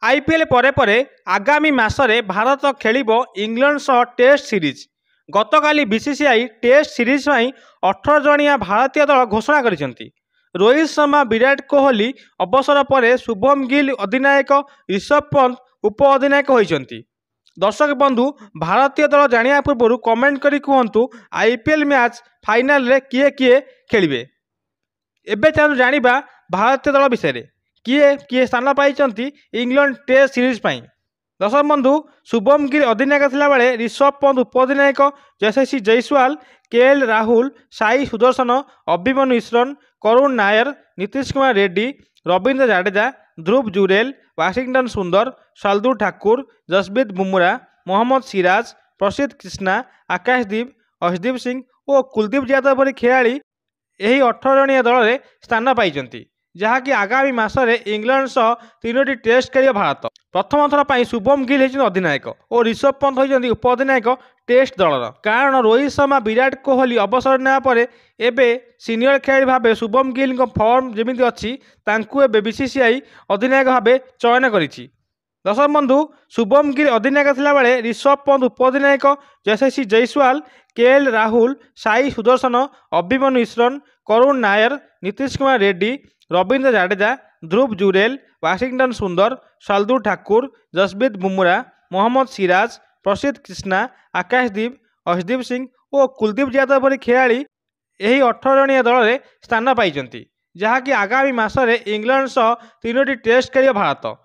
IPL परे परे आगामी मासरे भारत खेलिबो इंग्लैंड सह टेस्ट सीरीज। गतकाली बीसीसीआई टेस्ट सीरीज 18 जणिया भारतीय दल घोषणा करिसेंती। रोहित शर्मा, विराट कोहली अवसर पर शुभम गिल अधिनायक, ऋषभ पंत उप अधिनायक होइछंती। दर्शक बंधु, भारतीय दल जानिया पूर्व कमेंट करी कहतु आईपीएल मैच फाइनल रे किए किए खेलिबे। एबे चलु जानिबा भारतीय दल विषय रे किए किए स्थान पाई इंग्लैंड टेस्ट सीरीज पाई। दर्शक बंधु, शुभम गिल अधिनायक थिला बेले ऋषभ पंत उपअधिनायक, यशस्वी जयसवाल, केएल राहुल, साई सुदर्शन, अभिमन्यु ईश्वरन, करुण नायर, नीतीश कुमार रेड्डी, रवींद्र जडेजा, ध्रुव जुरेल, वाशिंगटन सुंदर, शार्दुल ठाकुर, जसप्रीत बुमराह, मोहम्मद सिराज, प्रसिद्ध कृष्णा, आकाशदीप, अर्शदीप सिंह और कुलदीप यादव भली खेलाड़ी यही 18 जणिया दल में स्थान पाई, जहाँकि आगामी मासरे इंग्लैंड सह 3टी टेस्ट खेल भारत। प्रथम थर पर शुभम गिल होती अधिनायक और ऋषभ पंत होती उपअधिनायक टेस्ट दलर। कारण रोहित शर्मा, विराट कोहली अवसर नेबापर एबे सीनियर खेलाड़ी भाव शुभम गिल फॉर्म जमी अच्छी बीसीसीआई अधिनायक भाव चयन करिछि। दर्शक बंधु, शुभम गिल अधिनायक थिला बेले ऋषभ पंत उपअधिनायक, यशस्वी जयसवाल, केएल राहुल, साई सुदर्शन, अभिमन्यु ईश्वरन, करुण नायर, नीतीश कुमार रेड्डी, रवींद्र जडेजा, ध्रुव जुरेल, वाशिंगटन सुंदर, शार्दुल ठाकुर, जसप्रीत बुमराह, मोहम्मद सिराज, प्रसिद्ध कृष्णा, आकाशदीप, अर्शदीप सिंह और कुलदीप यादव भली खेलाड़ी यही 18 जणिया दल में स्थान पाई, जहाँकि आगामी मासरे इंग्लैंड सह 3टी टेस्ट खेल भारत।